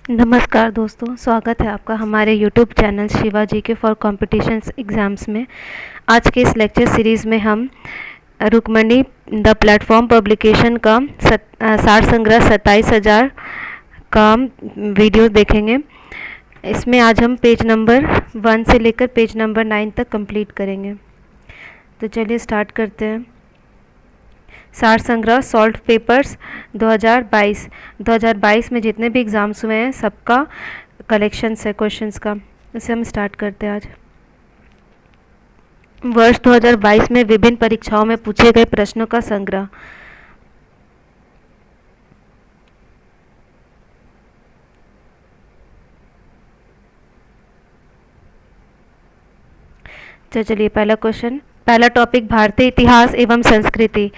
नमस्कार दोस्तों, स्वागत है आपका हमारे यूट्यूब चैनल शिवाजी के फॉर कॉम्पिटिशन्स एग्ज़ाम्स में। आज के इस लेक्चर सीरीज़ में हम रुक्मणी द प्लेटफॉर्म पब्लिकेशन का सार संग्रह 27,000 का वीडियो देखेंगे। इसमें आज हम पेज नंबर 1 से लेकर पेज नंबर 9 तक कंप्लीट करेंगे। तो चलिए स्टार्ट करते हैं। सार संग्रह सॉल्ट पेपर्स 2022 में जितने भी एग्ज़ाम्स हुए हैं सबका कलेक्शंस है क्वेश्चंस का। इसे हम स्टार्ट करते हैं आज। वर्ष 2022 में विभिन्न परीक्षाओं में पूछे गए प्रश्नों का संग्रह। तो चलिए पहला क्वेश्चन, पहला टॉपिक भारतीय इतिहास एवं संस्कृति।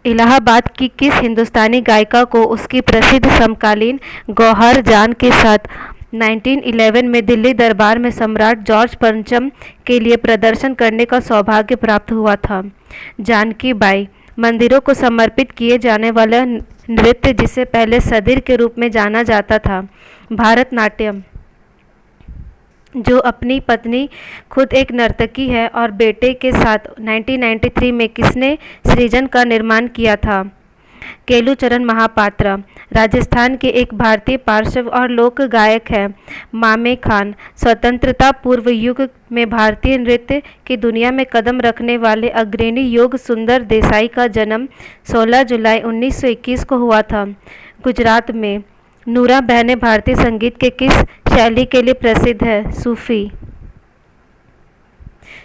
इलाहाबाद की किस हिंदुस्तानी गायिका को उसकी प्रसिद्ध समकालीन गौहर जान के साथ 1911 में दिल्ली दरबार में सम्राट जॉर्ज पंचम के लिए प्रदर्शन करने का सौभाग्य प्राप्त हुआ था? जानकी बाई। मंदिरों को समर्पित किए जाने वाला नृत्य जिसे पहले सदिर के रूप में जाना जाता था? भारतनाट्यम। जो अपनी पत्नी खुद एक नर्तकी है और बेटे के साथ 1993 में किसने सृजन का निर्माण किया था? केलुचरण महापात्रा। राजस्थान के एक भारतीय पार्श्व और लोक गायक है मामे खान। स्वतंत्रता पूर्व युग में भारतीय नृत्य की दुनिया में कदम रखने वाले अग्रणी योग सुंदर देसाई का जन्म 16 जुलाई 1921 को हुआ था, गुजरात में। नूरा बहनें भारतीय संगीत के किस शैली के लिए प्रसिद्ध है? सूफी।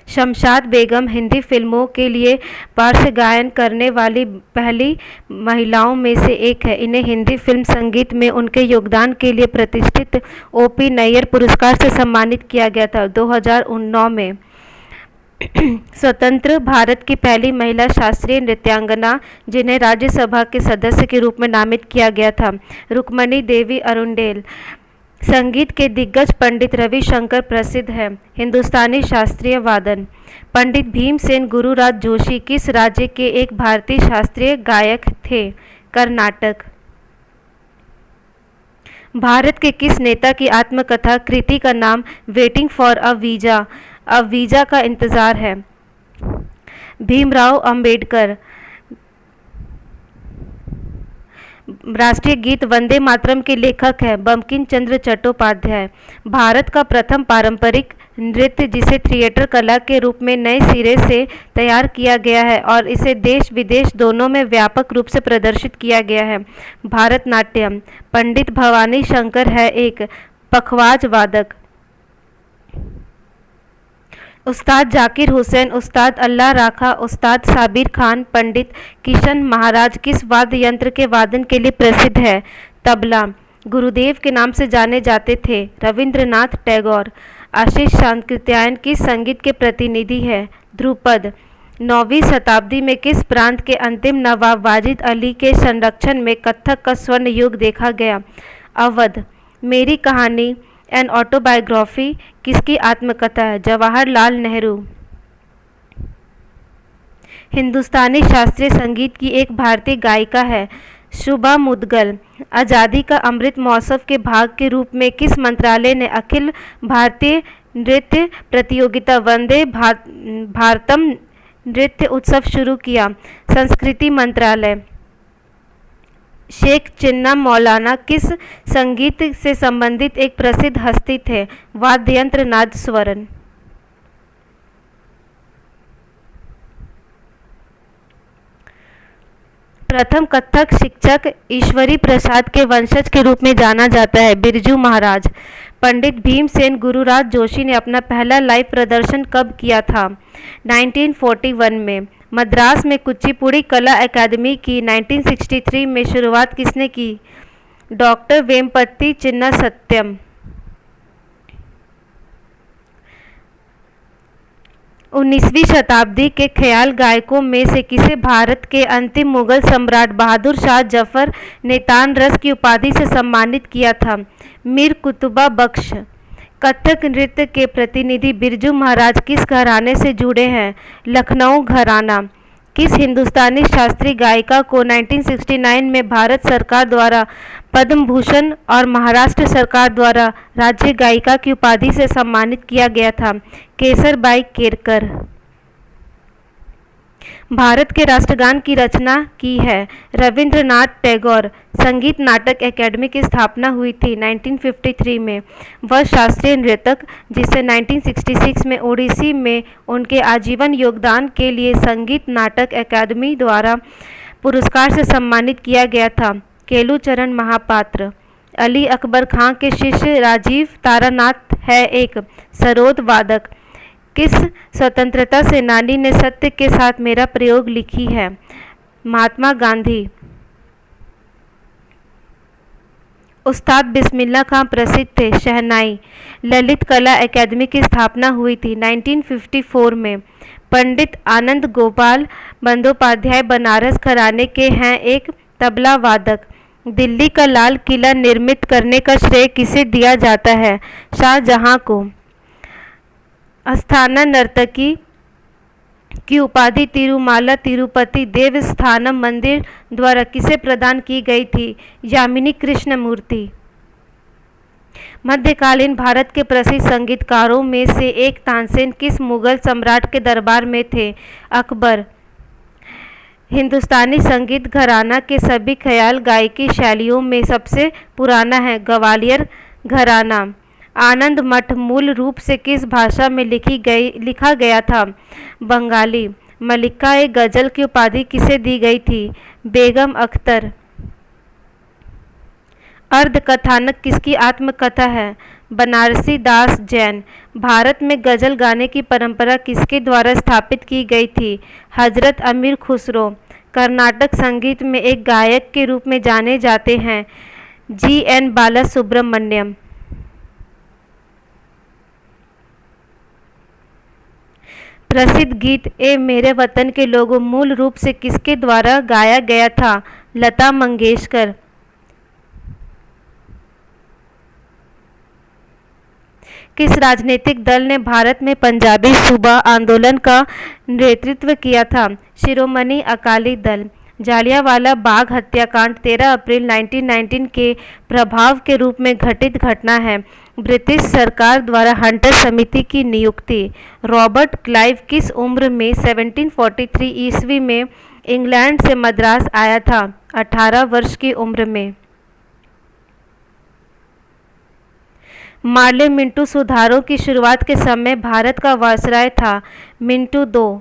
शमशाद बेगम हिंदी फिल्मों के लिए पार्श्व गायन करने वाली पहली महिलाओं में से एक है। इन्हें हिंदी फिल्म संगीत में उनके योगदान के लिए प्रतिष्ठित ओपी नैयर पुरस्कार से सम्मानित किया गया था 2009 में। स्वतंत्र भारत की पहली महिला शास्त्रीय नृत्यांगना जिन्हें राज्यसभा के सदस्य के रूप में नामित किया गया था? रुक्मणी देवी अरुंडेल। संगीत के दिग्गज पंडित रविशंकर प्रसिद्ध है। हिंदुस्तानी शास्त्रीय वादन। पंडित भीमसेन गुरुराज जोशी किस राज्य के एक भारतीय शास्त्रीय गायक थे? कर्नाटक। भारत के किस नेता की आत्मकथा कृति का नाम वेटिंग फॉर अ वीजा का इंतजार है? भीमराव अंबेडकर। राष्ट्रीय गीत वंदे मातरम के लेखक है बंकिम चंद्र चट्टोपाध्याय। भारत का प्रथम पारंपरिक नृत्य जिसे थिएटर कला के रूप में नए सिरे से तैयार किया गया है और इसे देश विदेश दोनों में व्यापक रूप से प्रदर्शित किया गया है? भारतनाट्यम। पंडित भवानी शंकर है एक पखवाज वादक। उस्ताद जाकिर हुसैन, उस्ताद अल्लाह राखा, उस्ताद साबिर खान, पंडित किशन महाराज किस वाद्य यंत्र के वादन के लिए प्रसिद्ध है? तबला। गुरुदेव के नाम से जाने जाते थे? रविंद्रनाथ टैगोर। आशीष शांतिकायन किस संगीत के प्रतिनिधि है? ध्रुपद। 9वीं शताब्दी में किस प्रांत के अंतिम नवाब वाजिद अली के संरक्षण में कत्थक का स्वर्ण युग देखा गया? अवध। मेरी कहानी एन ऑटोबायोग्राफी किसकी आत्मकथा है? जवाहरलाल नेहरू। हिंदुस्तानी शास्त्रीय संगीत की एक भारतीय गायिका है शुभा मुदगल। आज़ादी का अमृत महोत्सव के भाग के रूप में किस मंत्रालय ने अखिल भारतीय नृत्य प्रतियोगिता वंदे भारतम नृत्य उत्सव शुरू किया? संस्कृति मंत्रालय। शेख चिन्ना मौलाना किस संगीत से संबंधित एक प्रसिद्ध हस्ती थे? वाद्ययंत्र नादस्वरम। प्रथम कथक शिक्षक ईश्वरी प्रसाद के वंशज के रूप में जाना जाता है? बिरजू महाराज। पंडित भीमसेन गुरुराज जोशी ने अपना पहला लाइव प्रदर्शन कब किया था? 1941 में। मद्रास में कुचिपुड़ी कला अकादमी की 1963 में शुरुआत किसने की? डॉक्टर वेम्पति चिन्ना सत्यम। 19वीं शताब्दी के ख्याल गायकों में से किसे भारत के अंतिम मुगल सम्राट बहादुर शाह जफर ने तान रस की उपाधि से सम्मानित किया था? मीर कुतुबा बख्श। कथक नृत्य के प्रतिनिधि बिरजू महाराज किस घराने से जुड़े हैं? लखनऊ घराना। किस हिंदुस्तानी शास्त्रीय गायिका को 1969 में भारत सरकार द्वारा पद्म भूषण और महाराष्ट्र सरकार द्वारा राज्य गायिका की उपाधि से सम्मानित किया गया था? केसरबाई केरकर। भारत के राष्ट्रगान की रचना की है? रविंद्रनाथ टैगोर। संगीत नाटक अकेडमी की स्थापना हुई थी 1953 में। वह शास्त्रीय नृतक जिसे 1966 में ओडिसी में उनके आजीवन योगदान के लिए संगीत नाटक अकादमी द्वारा पुरस्कार से सम्मानित किया गया था। केलुचरण महापात्र। अली अकबर खां के शिष्य राजीव तारानाथ है एक सरोद वादक। किस स्वतंत्रता सेनानी ने सत्य के साथ मेरा प्रयोग लिखी है? महात्मा गांधी। उस्ताद बिस्मिल्लाह खां प्रसिद्ध थे? शहनाई। ललित कला अकादमी की स्थापना हुई थी 1954 में। पंडित आनंद गोपाल बंदोपाध्याय बनारस घराने के हैं एक तबला वादक। दिल्ली का लाल किला निर्मित करने का श्रेय किसे दिया जाता है? शाहजहां को। अस्थाना नर्तकी की उपाधि तिरुमाला तिरुपति देवस्थानम मंदिर द्वारा किसे प्रदान की गई थी? यामिनी कृष्णमूर्ति। मध्यकालीन भारत के प्रसिद्ध संगीतकारों में से एक तानसेन किस मुगल सम्राट के दरबार में थे? अकबर। हिंदुस्तानी संगीत घराना के सभी ख्याल गायकी शैलियों में सबसे पुराना है? ग्वालियर घराना। आनंद मठ मूल रूप से किस भाषा में लिखा गया था? बंगाली। मलिका गजल की उपाधि किसे दी गई थी? बेगम अख्तर। अर्धकथानक किसकी आत्मकथा है? बनारसी दास जैन। भारत में गजल गाने की परंपरा किसके द्वारा स्थापित की गई थी? हजरत अमीर खुसरो। कर्नाटक संगीत में एक गायक के रूप में जाने जाते हैं? जी.एन. बालासुब्रमण्यम। प्रसिद्ध गीत ए मेरे वतन के लोगों मूल रूप से किसके द्वारा गाया गया था? लता मंगेशकर। किस राजनीतिक दल ने भारत में पंजाबी सूबा आंदोलन का नेतृत्व किया था? शिरोमणि अकाली दल। जालियांवाला बाग हत्याकांड 13 अप्रैल 1919 के प्रभाव के रूप में घटित घटना है। ब्रिटिश सरकार द्वारा हंटर समिति की नियुक्ति। रॉबर्ट क्लाइव किस उम्र में 1743 ईस्वी में इंग्लैंड से मद्रास आया था? 18 वर्ष की उम्र में। मार्ले मिंटो सुधारों की शुरुआत के समय भारत का वायसराय था? Minto II।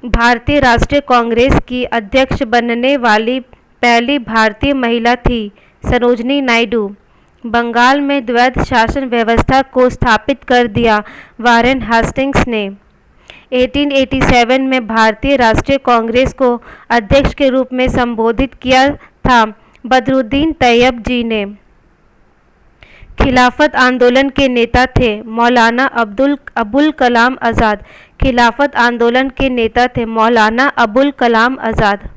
भारतीय राष्ट्रीय कांग्रेस की अध्यक्ष बनने वाली पहली भारतीय महिला थी? सरोजनी नायडू। बंगाल में द्वैध शासन व्यवस्था को स्थापित कर दिया वारेन हेस्टिंग्स ने। 1887 में भारतीय राष्ट्रीय कांग्रेस को अध्यक्ष के रूप में संबोधित किया था बदरुद्दीन तैयब जी ने। खिलाफत आंदोलन के नेता थे? मौलाना अबुल कलाम आज़ाद। खिलाफत आंदोलन के नेता थे मौलाना अबुल कलाम आज़ाद।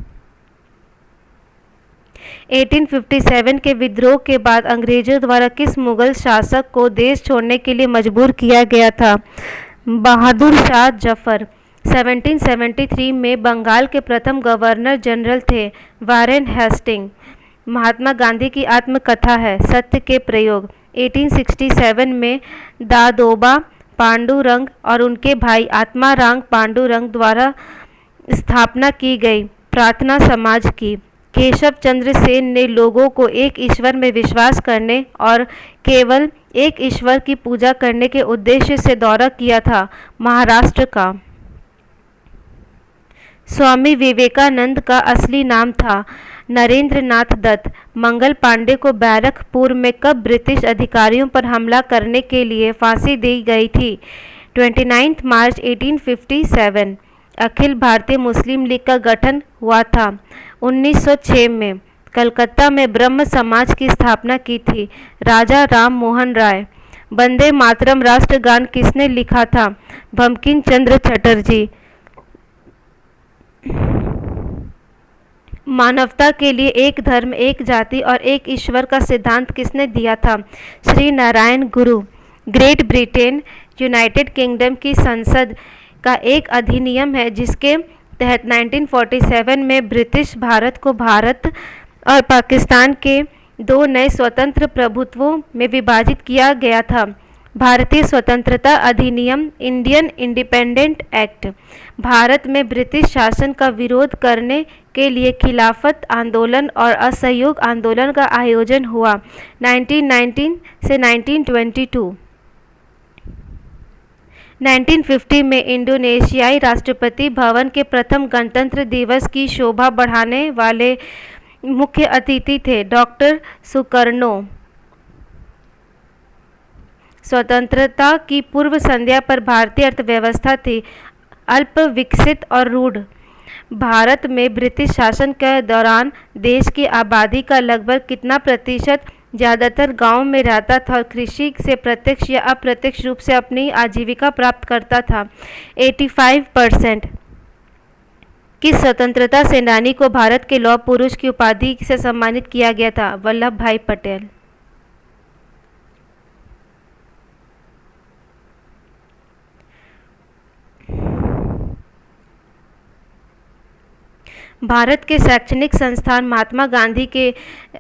1857 के विद्रोह के बाद अंग्रेजों द्वारा किस मुगल शासक को देश छोड़ने के लिए मजबूर किया गया था? बहादुर शाह जफर। 1773 में बंगाल के प्रथम गवर्नर जनरल थे वारेन हेस्टिंग। महात्मा गांधी की आत्मकथा है? सत्य के प्रयोग। 1867 में दादोबा पांडुरंग और उनके भाई आत्माराम पांडुरंग द्वारा स्थापना की गई प्रार्थना समाज की। केशव चंद्र सेन ने लोगों को एक ईश्वर में विश्वास करने और केवल एक ईश्वर की पूजा करने के उद्देश्य से दौरा किया था महाराष्ट्र का। स्वामी विवेकानंद का असली नाम था? नरेंद्र नाथ दत्त। मंगल पांडे को बैरकपुर में कब ब्रिटिश अधिकारियों पर हमला करने के लिए फांसी दी गई थी? 29 मार्च 1857। अखिल भारतीय मुस्लिम लीग का गठन हुआ था 1906 में। कलकत्ता में ब्रह्म समाज की स्थापना की थी? राजा राम मोहन राय। वंदे मातरम राष्ट्रगान किसने लिखा था? बंकिम चंद्र चटर्जी। मानवता के लिए एक धर्म, एक जाति और एक ईश्वर का सिद्धांत किसने दिया था? श्री नारायण गुरु। ग्रेट ब्रिटेन यूनाइटेड किंगडम की संसद का एक अधिनियम है जिसके तहत 1947 में ब्रिटिश भारत को भारत और पाकिस्तान के दो नए स्वतंत्र प्रभुत्वों में विभाजित किया गया था। भारतीय स्वतंत्रता अधिनियम इंडियन इंडिपेंडेंट एक्ट। भारत में ब्रिटिश शासन का विरोध करने के लिए खिलाफत आंदोलन और असहयोग आंदोलन का आयोजन हुआ 1919 से 1922। 1950 में इंडोनेशियाई राष्ट्रपति भवन के प्रथम गणतंत्र दिवस की शोभा बढ़ाने वाले मुख्य अतिथि थे डॉक्टर सुकर्णो। स्वतंत्रता की पूर्व संध्या पर भारतीय अर्थव्यवस्था थी अल्प विकसित और रूढ़। भारत में ब्रिटिश शासन के दौरान देश की आबादी का लगभग कितना प्रतिशत ज़्यादातर गांव में रहता था और कृषि से प्रत्यक्ष या अप्रत्यक्ष रूप से अपनी आजीविका प्राप्त करता था। 85%। किस स्वतंत्रता सेनानी को भारत के लौह पुरुष की उपाधि से सम्मानित किया गया था? वल्लभ भाई पटेल। भारत के शैक्षणिक संस्थान महात्मा गांधी के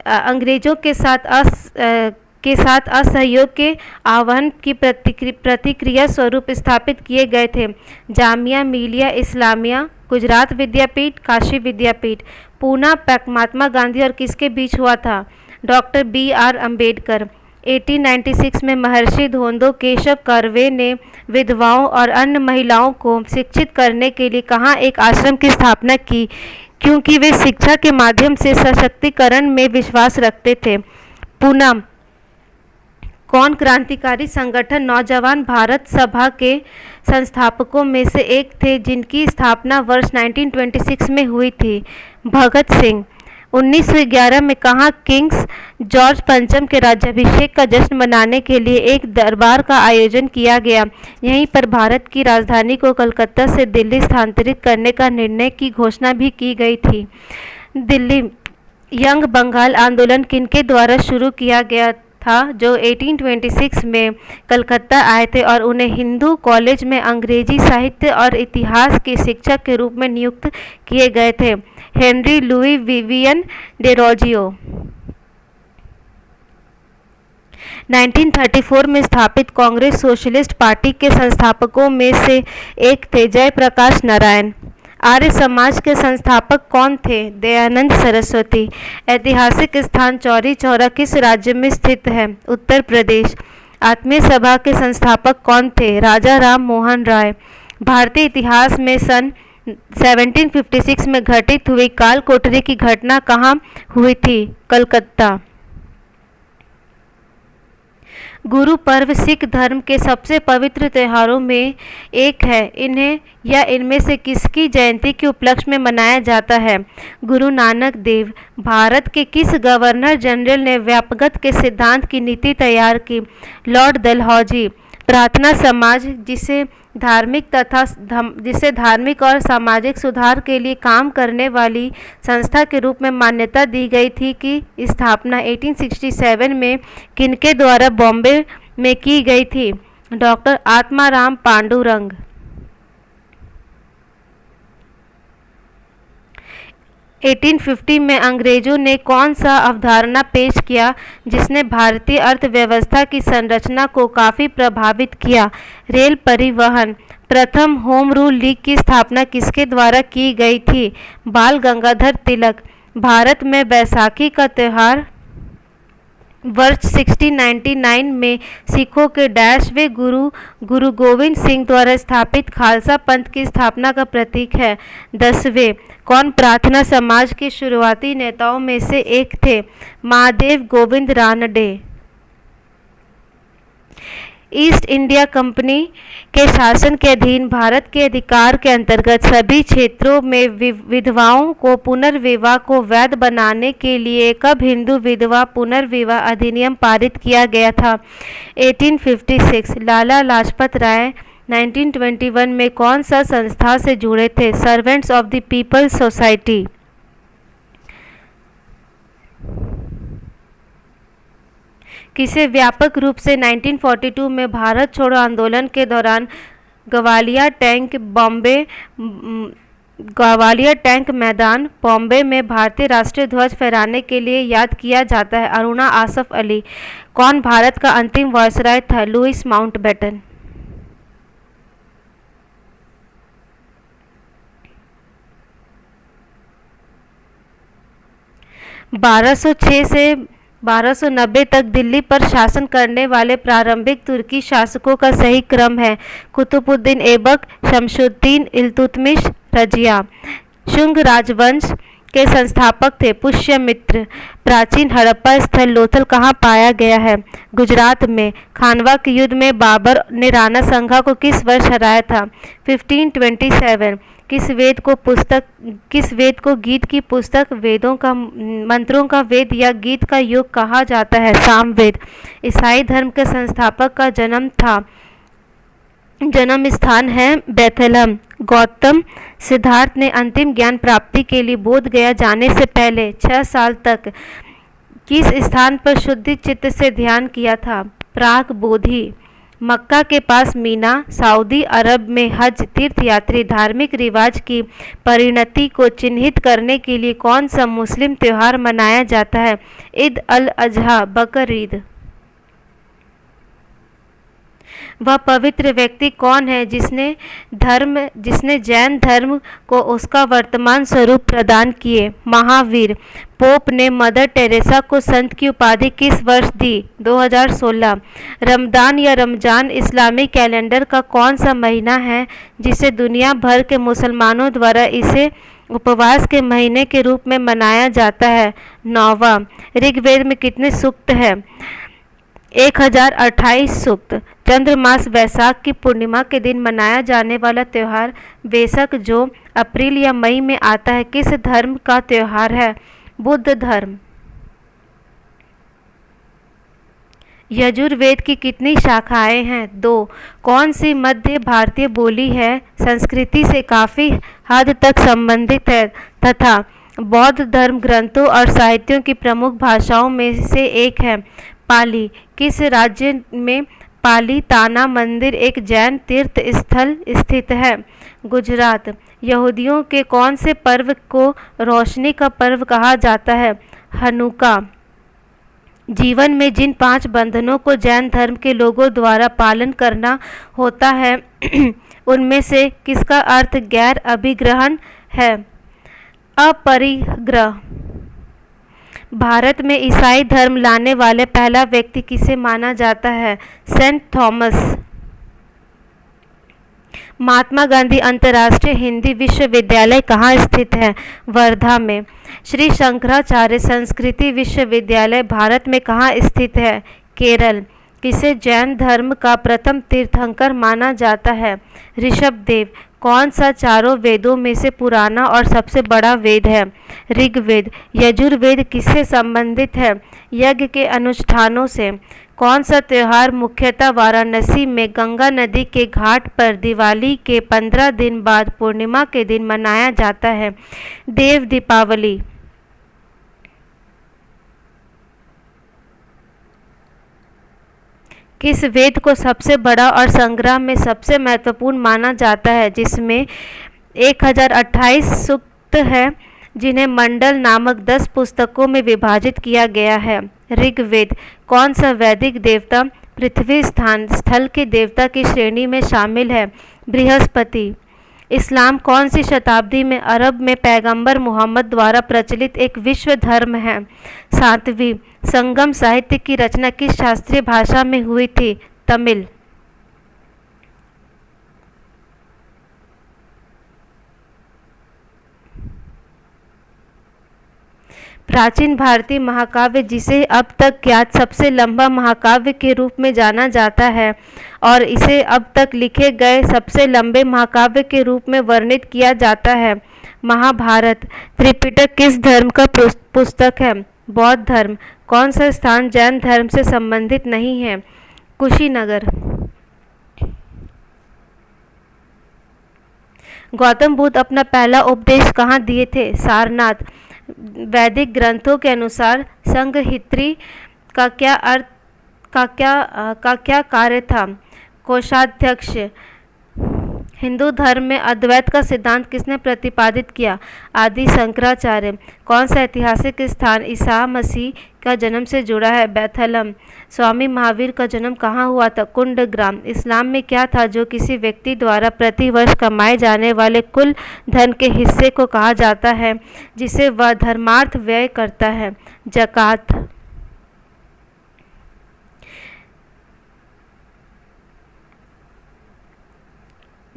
अंग्रेजों के साथ असहयोग के आह्वान की प्रतिक्रिया स्वरूप स्थापित किए गए थे। जामिया मिलिया इस्लामिया, गुजरात विद्यापीठ, काशी विद्यापीठ। पूना पैक्ट महात्मा गांधी और किसके बीच हुआ था? Doctor B.R. अम्बेडकर। 1896 में महर्षि धोंदो केशव कर्वे ने विधवाओं और अन्य महिलाओं को शिक्षित करने के लिए कहाँ एक आश्रम की स्थापना की, क्योंकि वे शिक्षा के माध्यम से सशक्तिकरण में विश्वास रखते थे। पूना। कौन क्रांतिकारी संगठन नौजवान भारत सभा के संस्थापकों में से एक थे जिनकी स्थापना वर्ष 1926 में हुई थी? भगत सिंह। 1911 में कहाँ किंग्स जॉर्ज पंचम के राज्याभिषेक का जश्न मनाने के लिए एक दरबार का आयोजन किया गया। यहीं पर भारत की राजधानी को कलकत्ता से दिल्ली स्थानांतरित करने का निर्णय की घोषणा भी की गई थी। दिल्ली यंग बंगाल आंदोलन किनके द्वारा शुरू किया गया था, जो 1826 में कलकत्ता आए थे और उन्हें हिंदू कॉलेज में अंग्रेजी साहित्य और इतिहास के शिक्षक के रूप में नियुक्त किए गए थे? Henry Louis Vivian Derozio. 1934 में स्थापित कांग्रेस सोशलिस्ट पार्टी के संस्थापकों में से एक थे जयप्रकाश नारायण। आर्य समाज के संस्थापक कौन थे? दयानंद सरस्वती। ऐतिहासिक स्थान चौरी चौरा किस राज्य में स्थित है? उत्तर प्रदेश। आत्मीय सभा के संस्थापक कौन थे? राजा राम मोहन राय। भारतीय इतिहास में सन 1756 में घटित हुई काल कोठरी की घटना कहाँ हुई थी? कलकत्ता। गुरु पर्व सिख धर्म के सबसे पवित्र त्योहारों में एक है। इन्हें या इनमें से किसकी जयंती के उपलक्ष्य में मनाया जाता है? गुरु नानक देव। भारत के किस गवर्नर जनरल ने व्यापकता के सिद्धांत की नीति तैयार की? लॉर्ड डलहौजी। प्रार्थना समाज जिसे धार्मिक और सामाजिक सुधार के लिए काम करने वाली संस्था के रूप में मान्यता दी गई थी की स्थापना 1867 में किनके द्वारा बॉम्बे में की गई थी? डॉक्टर आत्माराम पांडुरंग। 1850 में अंग्रेजों ने कौन सा अवधारणा पेश किया जिसने भारतीय अर्थव्यवस्था की संरचना को काफ़ी प्रभावित किया? रेल परिवहन। प्रथम होम रूल लीग की स्थापना किसके द्वारा की गई थी? बाल गंगाधर तिलक। भारत में बैसाखी का त्यौहार वर्ष 1699 में सिखों के डैशवे गुरु गोविंद सिंह द्वारा स्थापित खालसा पंथ की स्थापना का प्रतीक है। 10वें। कौन प्रार्थना समाज के शुरुआती नेताओं में से एक थे? Mahadev Govind Ranade. East India company के शासन के अधीन भारत के अधिकार के अंतर्गत सभी क्षेत्रों में विधवाओं को पुनर्विवाह को वैध बनाने के लिए कब हिंदू विधवा पुनर्विवाह अधिनियम पारित किया गया था? 1856। लाला लाजपत राय 1921 में कौन सा संस्था से जुड़े थे? Servants of the peoples society. किसे व्यापक रूप से 1942 में भारत छोड़ो आंदोलन के दौरान ग्वालियर टैंक बॉम्बे ग्वालियर टैंक मैदान बॉम्बे में भारतीय राष्ट्रीय ध्वज फहराने के लिए याद किया जाता है। अरुणा आसफ अली कौन भारत का अंतिम वायसराय था? Louis Mountbatten. 1206 से 1290 तक दिल्ली पर शासन करने वाले प्रारंभिक तुर्की शासकों का सही क्रम है। कुतुबुद्दीन ऐबक, शमशुद्दीन, इल्तुतमिश, रजिया। शुंग राजवंश के संस्थापक थे पुष्यमित्र। प्राचीन हड़प्पा स्थल लोथल कहाँ पाया गया है? गुजरात में। खानवा के युद्ध में बाबर ने राणा संगा को किस वर्ष हराया था? 1527। किस वेद को गीत की पुस्तक, वेदों का, मंत्रों का वेद या गीत का युग कहा जाता है? सामवेद। ईसाई धर्म के संस्थापक का जन्म स्थान है बेथलहम। गौतम सिद्धार्थ ने अंतिम ज्ञान प्राप्ति के लिए बोध गया जाने से पहले 6 साल तक किस स्थान पर शुद्ध चित्त से ध्यान किया था? प्राग बोधि। मक्का के पास मीना, सऊदी अरब में हज तीर्थयात्री धार्मिक रिवाज की परिणति को चिन्हित करने के लिए कौन सा मुस्लिम त्यौहार मनाया जाता है? ईद अल अजहा, बकर ईद। वह पवित्र व्यक्ति कौन है जिसने जैन धर्म को उसका वर्तमान स्वरूप प्रदान किए? महावीर। पोप ने मदर टेरेसा को संत की उपाधि किस वर्ष दी? 2016। रमदान या रमजान इस्लामी कैलेंडर का कौन सा महीना है जिसे दुनिया भर के मुसलमानों द्वारा इसे उपवास के महीने के रूप में मनाया जाता है? 9वां। ऋग्वेद में कितने सूक्त हैं? 1028 सूक्त। चंद्रमास वैशाख की पूर्णिमा के दिन मनाया जाने वाला त्यौहार वेसक जो अप्रैल या मई में आता है किस धर्म का त्यौहार है? बुद्ध धर्म। यजुर्वेद की कितनी शाखाएं हैं? 2। कौन सी मध्य भारतीय बोली है संस्कृति से काफ़ी हद तक संबंधित है तथा बौद्ध धर्म ग्रंथों और साहित्यों की प्रमुख भाषाओं में से एक है? पाली। किस राज्य में पाली ताना मंदिर एक जैन तीर्थ स्थल स्थित है? गुजरात। यहूदियों के कौन से पर्व को रोशनी का पर्व कहा जाता है? हनुका। जीवन में जिन 5 बंधनों को जैन धर्म के लोगों द्वारा पालन करना होता है उनमें से किसका अर्थ गैर अभिग्रहण है? अपरिग्रह। भारत में ईसाई धर्म लाने वाले पहला व्यक्ति किसे माना जाता है? Saint Thomas. महात्मा गांधी अंतर्राष्ट्रीय हिंदी विश्वविद्यालय कहाँ स्थित है? वर्धा में। श्री शंकराचार्य संस्कृति विश्वविद्यालय भारत में कहाँ स्थित है? केरल। किसे जैन धर्म का प्रथम तीर्थंकर माना जाता है? ऋषभदेव। कौन सा चारों वेदों में से पुराना और सबसे बड़ा वेद है? ऋग्वेद। यजुर्वेद किससे संबंधित है? यज्ञ के अनुष्ठानों से। कौन सा त्यौहार मुख्यतः वाराणसी में गंगा नदी के घाट पर दिवाली के 15 दिन बाद पूर्णिमा के दिन मनाया जाता है? देव दीपावली। किस वेद को सबसे बड़ा और संग्रह में सबसे महत्वपूर्ण माना जाता है जिसमें 1028 सूक्त है जिन्हें मंडल नामक 10 पुस्तकों में विभाजित किया गया है? ऋग्वेद। कौन सा वैदिक देवता पृथ्वी स्थल के देवता की श्रेणी में शामिल है? बृहस्पति। इस्लाम कौन सी शताब्दी में अरब में पैगंबर मोहम्मद द्वारा प्रचलित एक विश्व धर्म है? 7वीं। संगम साहित्य की रचना किस शास्त्रीय भाषा में हुई थी? तमिल। प्राचीन भारतीय महाकाव्य जिसे अब तक ज्ञात सबसे लंबा महाकाव्य के रूप में जाना जाता है और इसे अब तक लिखे गए सबसे लंबे महाकाव्य के रूप में वर्णित किया जाता है? महाभारत। त्रिपिटक किस धर्म का पुस्तक है? बौद्ध धर्म। कौन सा स्थान जैन धर्म से संबंधित नहीं है? कुशीनगर। गौतम बुद्ध अपना पहला उपदेश कहाँ दिए थे? सारनाथ। वैदिक ग्रंथों के अनुसार संघहित्री का क्या कार्य था? कोषाध्यक्ष। हिंदू धर्म में अद्वैत का सिद्धांत किसने प्रतिपादित किया? आदि शंकराचार्य। कौन सा ऐतिहासिक स्थान ईसा मसीह का जन्म से जुड़ा है? बेथलहम। स्वामी महावीर का जन्म कहाँ हुआ था? कुंडग्राम। इस्लाम में क्या था जो किसी व्यक्ति द्वारा प्रति वर्ष कमाए जाने वाले कुल धन के हिस्से को कहा जाता है जिसे वह धर्मार्थ व्यय करता है? ज़कात।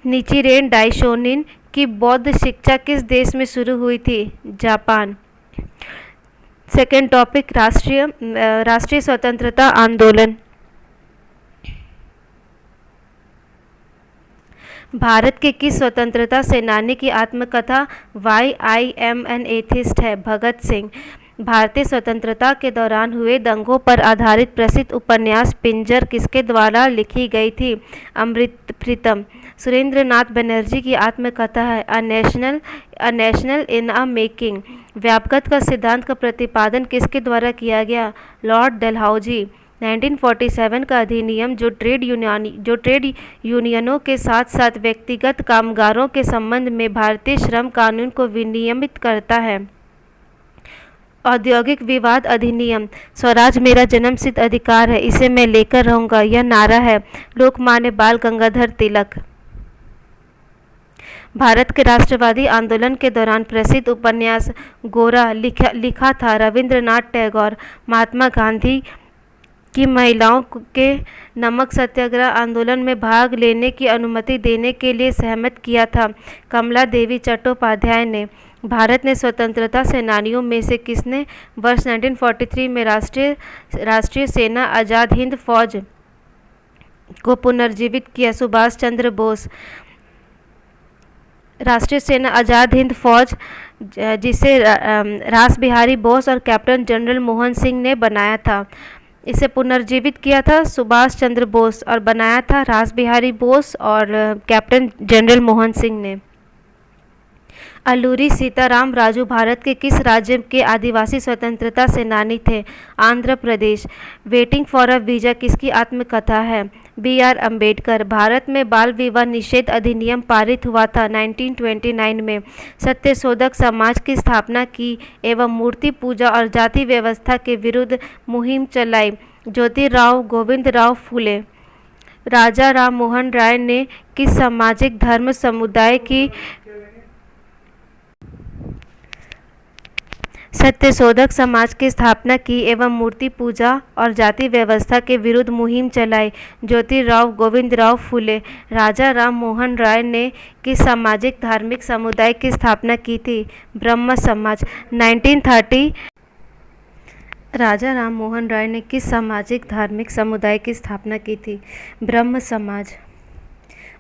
निचिरेन डाइशोनिन की बौद्ध शिक्षा किस देश में शुरू हुई थी? जापान। सेकेंड टॉपिक, राष्ट्रीय स्वतंत्रता आंदोलन। भारत के किस स्वतंत्रता सेनानी की आत्मकथा why I am an atheist है? भगत सिंह। भारतीय स्वतंत्रता के दौरान हुए दंगों पर आधारित प्रसिद्ध उपन्यास पिंजर किसके द्वारा लिखी गई थी? अमृत प्रीतम। सुरेंद्रनाथ बनर्जी की आत्मकथा है a national in a making. व्यापकता का सिद्धांत का प्रतिपादन किसके द्वारा किया गया? लॉर्ड डलहौजी। 1947 का अधिनियम जो ट्रेड यूनियनों के साथ साथ व्यक्तिगत कामगारों के संबंध में भारतीय श्रम कानून को विनियमित करता है। औद्योगिक विवाद अधिनियम। स्वराज मेरा जन्मसिद्ध अधिकार है, इसे मैं लेकर रहूंगा, यह नारा है लोकमान्य बाल गंगाधर तिलक। भारत के राष्ट्रवादी आंदोलन के दौरान प्रसिद्ध उपन्यास गोरा लिखा था रविंद्रनाथ टैगोर। महात्मा गांधी की महिलाओं के नमक सत्याग्रह आंदोलन में भाग लेने की अनुमति देने के लिए सहमत किया था कमला देवी चट्टोपाध्याय ने। भारत ने स्वतंत्रता सेनानियों में से किसने वर्ष 1943 में राष्ट्रीय सेना आज़ाद हिंद फौज को पुनर्जीवित किया? सुभाष चंद्र बोस। राष्ट्रीय सेना आज़ाद हिंद फौज जिसे रास बिहारी बोस और कैप्टन जनरल मोहन सिंह ने बनाया था, इसे पुनर्जीवित किया था सुभाष चंद्र बोस और बनाया था रास बिहारी बोस और कैप्टन जनरल मोहन सिंह ने। अल्लूरी सीताराम राजू भारत के किस राज्य के आदिवासी स्वतंत्रता सेनानी थे? Andhra Pradesh. Waiting for a visa किसकी आत्मकथा है? B.R. अम्बेडकर। भारत में बाल विवाह निषेध अधिनियम पारित हुआ था 1929 में। सत्यशोधक समाज की स्थापना की एवं मूर्ति पूजा और जाति व्यवस्था के विरुद्ध मुहिम चलाई? ज्योतिराव गोविंदराव फूले। राजा राम मोहन राय ने किस सामाजिक धर्म समुदाय की सत्यशोधक समाज की स्थापना की एवं मूर्ति पूजा और जाति व्यवस्था के विरुद्ध मुहिम चलाई? ज्योतिराव गोविंदराव फूले। राजा राम मोहन राय ने किस सामाजिक धार्मिक समुदाय की स्थापना की थी? ब्रह्म समाज। 1930। राजा राम मोहन राय ने किस सामाजिक धार्मिक समुदाय की स्थापना की थी? ब्रह्म समाज।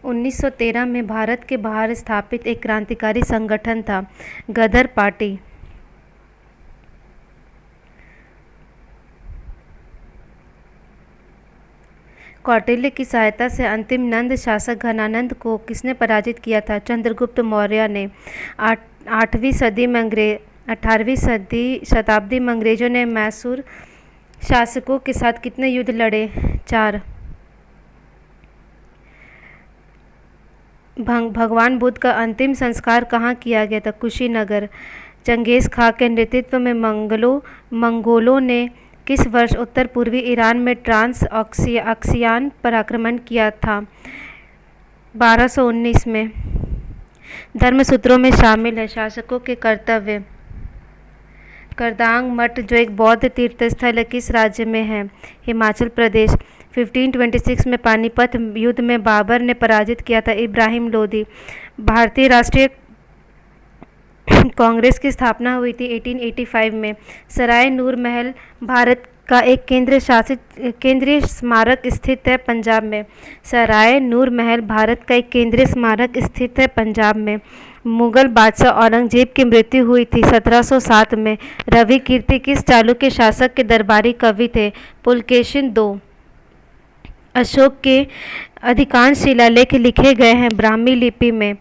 1913 में भारत के बाहर स्थापित एक क्रांतिकारी संगठन था गदर पार्टी। कौटिल्य की सहायता से अंतिम नंद शासक घनानंद को किसने पराजित किया था? चंद्रगुप्त मौर्य ने। 18वीं शताब्दी में अंग्रेजों ने मैसूर शासकों के साथ कितने युद्ध लड़े? 4। भगवान बुद्ध का अंतिम संस्कार कहाँ किया गया था? कुशीनगर। चंगेज खां के नेतृत्व में मंगोलों ने किस वर्ष उत्तर पूर्वी ईरान में ट्रांस ऑक्सियान पर आक्रमण किया था? 1219 में। धर्मसूत्रों में शामिल है शासकों के कर्तव्य। करदांग मठ जो एक बौद्ध तीर्थस्थल है किस राज्य में है? हिमाचल प्रदेश। 1526 में पानीपत युद्ध में बाबर ने पराजित किया था इब्राहिम लोदी। भारतीय राष्ट्रीय कांग्रेस की स्थापना हुई थी 1885 में। सराय नूर महल भारत का एक केंद्रीय स्मारक स्थित है पंजाब में। सराय नूर महल भारत का एक केंद्रीय स्मारक स्थित है पंजाब में। मुगल बादशाह औरंगजेब की मृत्यु हुई थी 1707 में। रवि कीर्ति किस चालुक्य शासक के दरबारी कवि थे? पुलकेशिन II। अशोक के अधिकांश शिलालेख लिखे गए हैं ब्राह्मी लिपि में।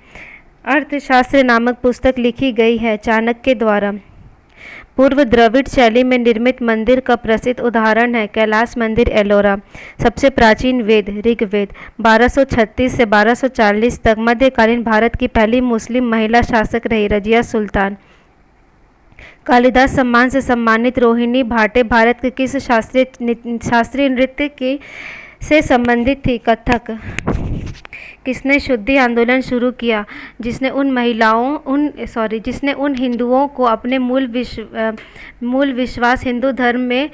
अर्थशास्त्र नामक पुस्तक लिखी गई है चाणक्य द्वारा। पूर्व द्रविड़ शैली में निर्मित मंदिर का प्रसिद्ध उदाहरण है कैलाश मंदिर एलोरा। सबसे प्राचीन वेद ऋग्वेद 1236 से 1240 तक मध्यकालीन भारत की पहली मुस्लिम महिला शासक रही रजिया सुल्तान। कालिदास सम्मान से सम्मानित रोहिणी भाटे भारत के किस शास्त्रीय नृत्य के से संबंधित थी? कथक। किसने शुद्धि आंदोलन शुरू किया जिसने उन हिंदुओं को अपने मूल विश्वास हिंदू धर्म में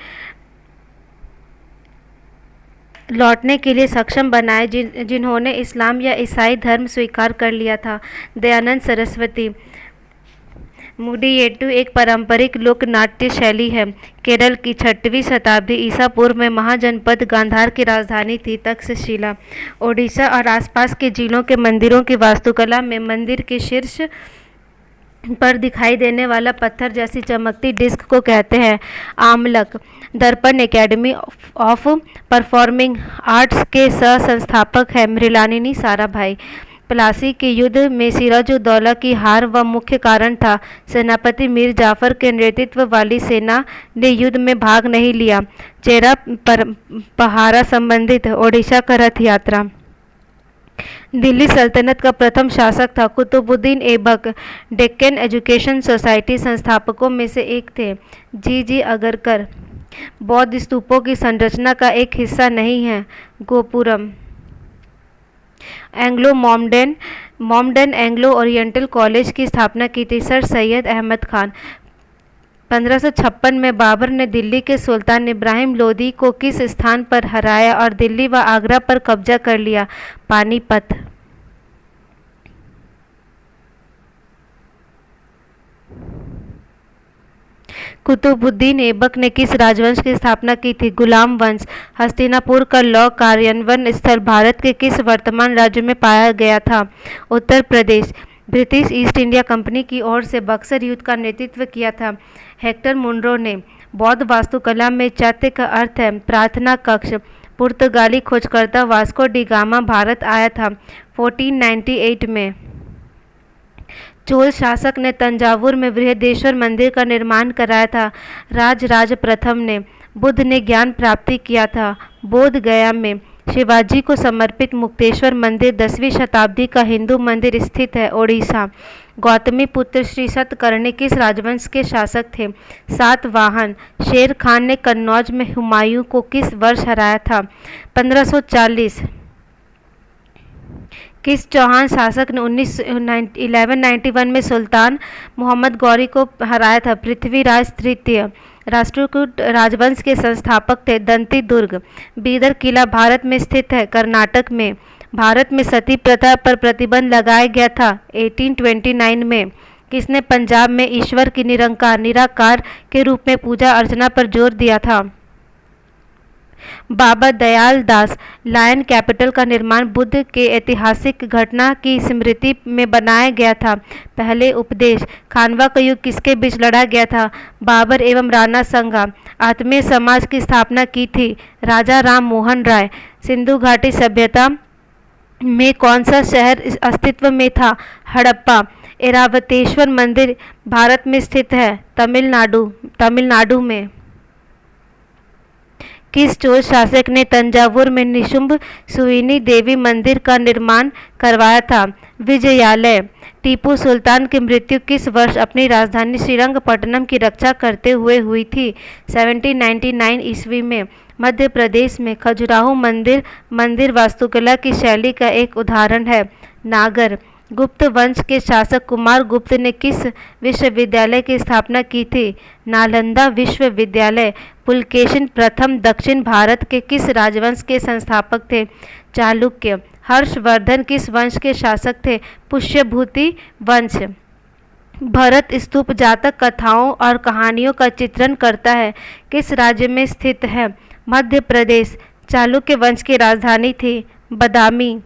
लौटने के लिए सक्षम बनाए जिन्होंने इस्लाम या ईसाई धर्म स्वीकार कर लिया था? दयानंद सरस्वती। मुडियेट्टू एक पारंपरिक लोक नाट्य शैली है। केरल की 6वीं शताब्दी ईसा पूर्व में महाजनपद गांधार की राजधानी थी तक्षशिला। ओडिशा और आसपास के जिलों के मंदिरों की वास्तुकला में मंदिर के शीर्ष पर दिखाई देने वाला पत्थर जैसी चमकती डिस्क को कहते हैं आमलक। दर्पण एकेडमी ऑफ परफॉर्मिंग आर्ट्स के सह संस्थापक है मृणालिनी साराभाई। प्लासी के युद्ध में सिराजुद्दौला की हार व मुख्य कारण था सेनापति मीर जाफर के नेतृत्व वाली सेना ने युद्ध में भाग नहीं लिया। चेरा पहाड़ा संबंधित ओडिशा का रथ यात्रा। दिल्ली सल्तनत का प्रथम शासक था कुतुबुद्दीन ऐबक। डेक्कन एजुकेशन सोसाइटी संस्थापकों में से एक थे जी अगरकर। बौद्ध स्तूपों की संरचना का एक हिस्सा नहीं है gopuram. Anglo Mohammedan Anglo oriental college की स्थापना की थी सर सैयद अहमद खान। 1556 में बाबर ने दिल्ली के सुल्तान इब्राहिम लोदी को किस स्थान पर हराया और दिल्ली व आगरा पर कब्जा कर लिया? पानीपत। कुतुबुद्दीन ऐबक ने किस राजवंश की स्थापना की थी? गुलाम वंश। हस्तिनापुर का लौ कार्यान्वयन स्थल भारत के किस वर्तमान राज्य में पाया गया था? Uttar Pradesh. British East India company की ओर से बक्सर युद्ध का नेतृत्व किया था हेक्टर मुनरो ने। बौद्ध वास्तुकला में चैत्य का अर्थ है प्रार्थना कक्ष। पुर्तगाली खोजकर्ता वास्को डी गामा भारत आया था 1498 में। चोल शासक ने तंजावुर में बृहदेश्वर मंदिर का निर्माण कराया था राजराज प्रथम ने। बुद्ध ने ज्ञान प्राप्ति किया था बोध गया में। शिवाजी को समर्पित मुक्तेश्वर मंदिर 10वीं शताब्दी का हिंदू मंदिर स्थित है ओडिशा। गौतमी पुत्र श्री सतकर्णी किस राजवंश के शासक थे? सातवाहन। शेर खान ने कन्नौज में हुमायूं को किस वर्ष हराया था? 1540। किस चौहान शासक ने 1191 में सुल्तान मोहम्मद गौरी को हराया था? पृथ्वीराज तृतीय। राष्ट्रकूट राजवंश के संस्थापक थे दंती दुर्ग। बीदर किला भारत में स्थित है कर्नाटक में। भारत में सती प्रथा पर प्रतिबंध लगाया गया था 1829 में। किसने पंजाब में ईश्वर की निराकार के रूप में पूजा अर्चना पर जोर दिया था? बाबा दयाल दास। लायन कैपिटल का निर्माण बुद्ध के ऐतिहासिक घटना की स्मृति में बनाया गया था। पहले उपदेश। खानवा का युद्ध किसके बीच लड़ा गया था? बाबर एवं राणा संगा। आत्मीय समाज की स्थापना की थी राजा राम मोहन राय। सिंधु घाटी सभ्यता में कौन सा शहर अस्तित्व में था? हड़प्पा। ऐरावतेश्वर मंदिर भारत में स्थित है तमिलनाडु में। किस चोल शासक ने तंजावुर में निशुंभ सुइनी देवी मंदिर का निर्माण करवाया था? विजयालय। टीपू सुल्तान की मृत्यु किस वर्ष अपनी राजधानी श्रीरंगपट्टनम की रक्षा करते हुए हुई थी? 1799 ईस्वी में। मध्य प्रदेश में खजुराहो मंदिर वास्तुकला की शैली का एक उदाहरण है। नागर। गुप्त वंश के शासक कुमार गुप्त ने किस विश्वविद्यालय की स्थापना की थी? नालंदा विश्वविद्यालय। पुलकेशिन प्रथम दक्षिण भारत के किस राजवंश के संस्थापक थे? चालुक्य। हर्षवर्धन किस वंश के शासक थे? पुष्यभूति वंश। भरत स्तूप जातक कथाओं और कहानियों का चित्रण करता है किस राज्य में स्थित है? मध्य प्रदेश। चालुक्य वंश की राजधानी थी बदामी।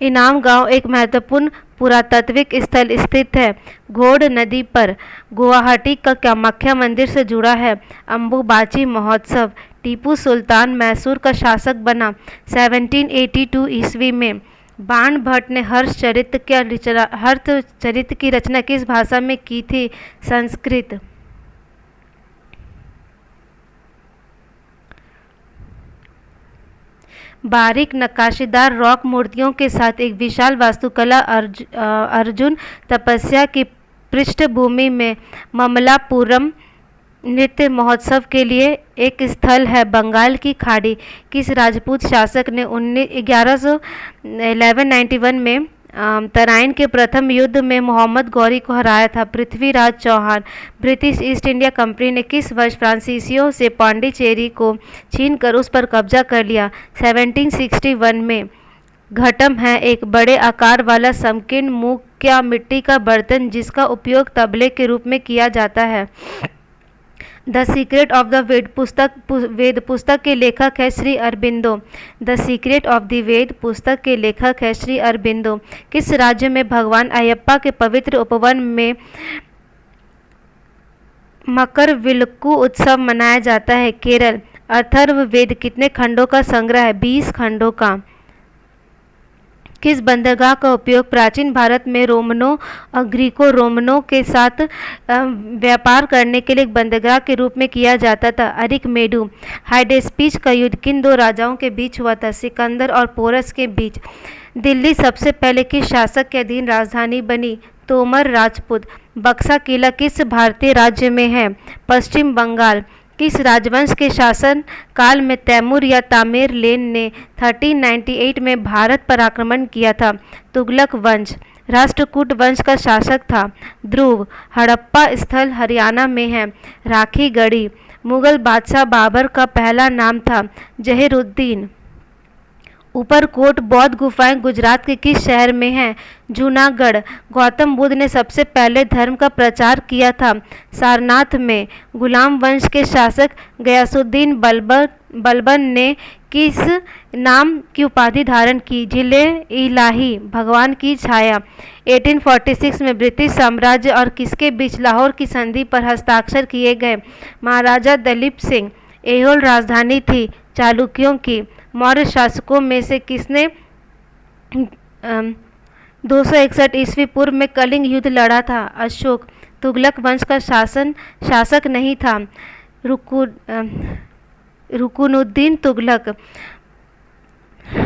इनाम गांव एक महत्वपूर्ण पुरातात्विक स्थल स्थित है घोड़ नदी पर। गुवाहाटी का कामाख्या मंदिर से जुड़ा है अंबुबाची महोत्सव। टीपू सुल्तान मैसूर का शासक बना 1782 ईस्वी में। बाण भट्ट ने हर्षचरित की रचना किस भाषा में की थी? संस्कृत। बारीक नक्काशीदार रॉक मूर्तियों के साथ एक विशाल वास्तुकला अर्जुन तपस्या की पृष्ठभूमि में ममलापुरम नृत्य महोत्सव के लिए एक स्थल है। बंगाल की खाड़ी। किस राजपूत शासक ने 1191 में तराइन के प्रथम युद्ध में मोहम्मद गौरी को हराया था? Prithviraj Chauhan. British East India Company ने किस वर्ष फ्रांसीसियों से पांडिचेरी को छीनकर उस पर कब्जा कर लिया? 1761 में। घटम है एक बड़े आकार वाला संकीर्ण मुख या मिट्टी का बर्तन जिसका उपयोग तबले के रूप में किया जाता है। The secret of the Veda पुस्तक के लेखक है Shri Aurobindo. The secret of the Veda पुस्तक के लेखक है श्री अरबिंदो। किस राज्य में भगवान अयप्पा के पवित्र उपवन में मकरविलक्कू उत्सव मनाया जाता है? केरल। अथर्ववेद कितने खंडों का संग्रह है? 20 खंडों का। किस बंदरगाह का उपयोग प्राचीन भारत में रोमनों और ग्रीको रोमनों के साथ व्यापार करने के लिए एक बंदरगाह के रूप में किया जाता था? अरिकमेडू। हाइडेस्पीच का युद्ध किन दो राजाओं के बीच हुआ था? सिकंदर और पोरस के बीच। दिल्ली सबसे पहले किस शासक के अधीन राजधानी बनी? तोमर राजपूत। बक्सा किला किस भारतीय राज्य में है? पश्चिम बंगाल। किस राजवंश के शासन काल में तैमूर या तामेरलेन ने 1398 में भारत पर आक्रमण किया था? तुगलक वंश। राष्ट्रकूट वंश का शासक था? ध्रुव। हड़प्पा स्थल हरियाणा में है। राखी गढ़ी। मुगल बादशाह बाबर का पहला नाम था? जहीरुद्दीन। ऊपरकोट बौद्ध गुफाएं गुजरात के किस शहर में हैं? जूनागढ़। गौतम बुद्ध ने सबसे पहले धर्म का प्रचार किया था? सारनाथ में। गुलाम वंश के शासक गयासुद्दीन बलबन ने किस नाम की उपाधि धारण की? जिले इलाही, भगवान की छाया। 1846 में ब्रिटिश साम्राज्य और किसके बीच लाहौर की संधि पर हस्ताक्षर किए गए? महाराजा दलीप सिंह। ऐहोल राजधानी थी चालुक्यों की। मौर्य शासकों में से किसने 261 ईस्वी पूर्व में कलिंग युद्ध लड़ा था? अशोक। तुगलक वंश का शासक नहीं था? रुकुनुद्दीन तुगलक।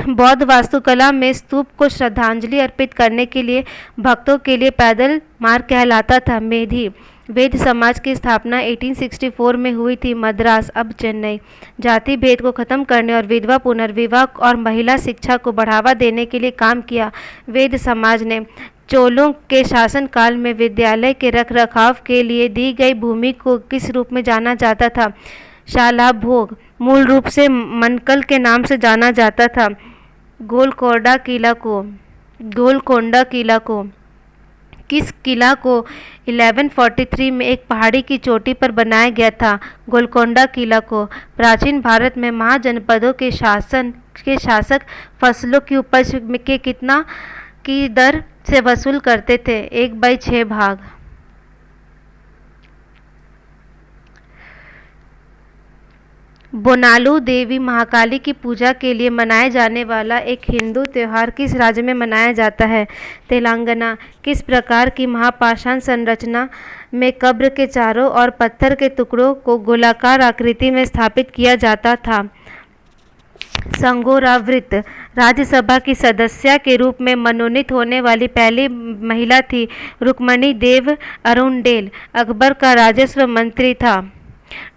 बौद्ध वास्तुकला में स्तूप को श्रद्धांजलि अर्पित करने के लिए भक्तों के लिए पैदल मार्ग कहलाता था? मेधी। वेद समाज की स्थापना 1864 में हुई थी? मद्रास, अब चेन्नई। जाति भेद को खत्म करने और विधवा पुनर्विवाह और महिला शिक्षा को बढ़ावा देने के लिए काम किया वेद समाज ने। चोलों के शासनकाल में विद्यालय के रखरखाव के लिए दी गई भूमि को किस रूप में जाना जाता था? शालाभोग। मूल रूप से मनकल के नाम से जाना जाता था? गोलकोंडा किला को। किस किला को 1143 में एक पहाड़ी की चोटी पर बनाया गया था? गोलकोंडा किला को। प्राचीन भारत में महाजनपदों के शासक फसलों की उपज के कितना की दर से वसूल करते थे? 1/6 भाग। बोनालू देवी महाकाली की पूजा के लिए मनाए जाने वाला एक हिंदू त्योहार किस राज्य में मनाया जाता है? तेलंगाना। किस प्रकार की महापाषाण संरचना में कब्र के चारों ओर पत्थर के टुकड़ों को गोलाकार आकृति में स्थापित किया जाता था? संगोरा वृत्त। राज्यसभा की सदस्य के रूप में मनोनीत होने वाली पहली महिला थी रुक्मणी देव अरुणडेल। अकबर का राजस्व मंत्री था?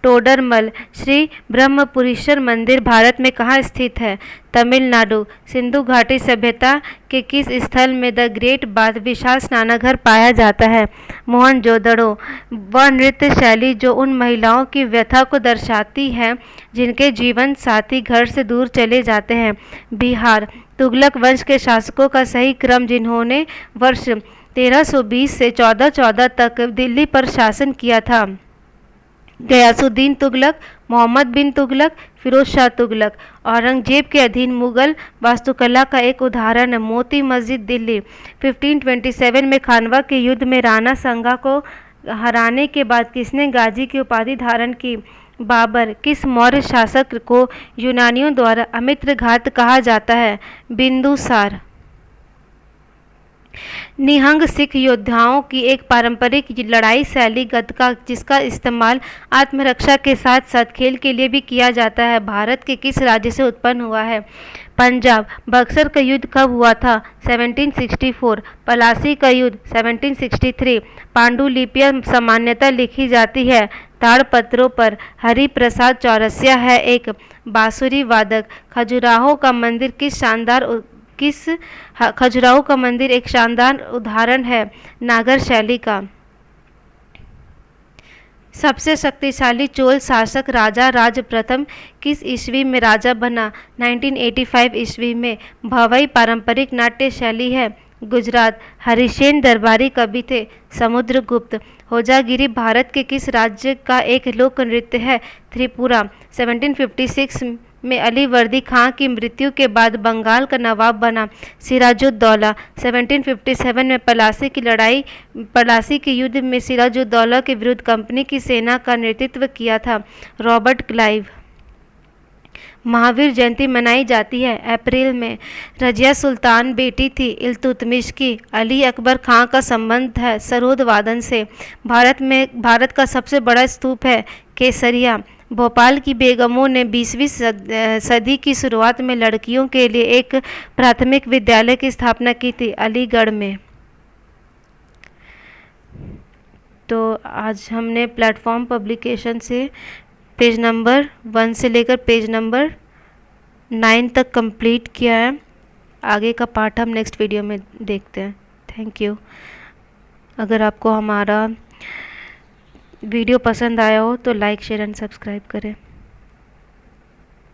टोडरमल। श्री ब्रह्मपुरीश्वर मंदिर भारत में कहाँ स्थित है? तमिलनाडु। सिंधु घाटी सभ्यता के किस स्थल में द ग्रेट बाथ विशाल स्नानघर पाया जाता है? मोहनजोदड़ो। वह नृत्य शैली जो उन महिलाओं की व्यथा को दर्शाती है जिनके जीवन साथी घर से दूर चले जाते हैं? बिहार। तुगलक वंश के शासकों का सही क्रम जिन्होंने वर्ष 1320 से 1414 तक दिल्ली पर शासन किया था? गयासुद्दीन तुगलक, मोहम्मद बिन तुगलक, फिरोज शाह तुगलक। औरंगजेब के अधीन मुगल वास्तुकला का एक उदाहरण है मोती मस्जिद दिल्ली। 1527 में खानवा के युद्ध में राणा संगा को हराने के बाद किसने गाजी की उपाधि धारण की? बाबर। किस मौर्य शासक को यूनानियों द्वारा अमित्रघात कहा जाता है? बिंदुसार। निहंग सिख योद्धाओं की एक पारंपरिक लड़ाई शैली गतका, जिसका इस्तेमाल आत्मरक्षा के साथ साथ खेल के लिए भी किया जाता है, भारत के किस राज्य से उत्पन्न हुआ है? पंजाब। बक्सर का युद्ध कब हुआ था? 1764। पलासी का युद्ध 1763। पांडुलिपियां सामान्यतः लिखी जाती है ताड़पत्रों पर। हरि प्रसाद चौरसिया है एक बांसुरी वादक। खजुराहो का मंदिर एक शानदार उदाहरण है नागर शैली का। सबसे शक्तिशाली चोल शासक राजा राज प्रथम किस ईस्वी में राजा बना? 1985 ईस्वी में। भवई पारंपरिक नाट्य शैली है गुजरात। हरिसेन दरबारी कवि थे? समुद्रगुप्त। होजागिरी भारत के किस राज्य का एक लोक नृत्य है? त्रिपुरा। 1756 में अलीवर्दी खां की मृत्यु के बाद बंगाल का नवाब बना सिराजुद्दौला। 1757 में पलासी के युद्ध में सिराजुद्दौला के विरुद्ध कंपनी की सेना का नेतृत्व किया था रॉबर्ट क्लाइव। महावीर जयंती मनाई जाती है अप्रैल में। रजिया सुल्तान बेटी थी इल्तुतमिश की। अली अकबर खां का संबंध है सरोद वादन से। भारत का सबसे बड़ा स्तूप है केसरिया। भोपाल की बेगमों ने 20वीं सदी की शुरुआत में लड़कियों के लिए एक प्राथमिक विद्यालय की स्थापना की थी अलीगढ़ में। तो आज हमने प्लेटफॉर्म पब्लिकेशन से पेज नंबर 1 से लेकर पेज नंबर 9 तक कंप्लीट किया है। आगे का पार्ट हम नेक्स्ट वीडियो में देखते हैं। Thank you. अगर आपको हमारा वीडियो पसंद आया हो तो लाइक शेयर एंड सब्सक्राइब करें।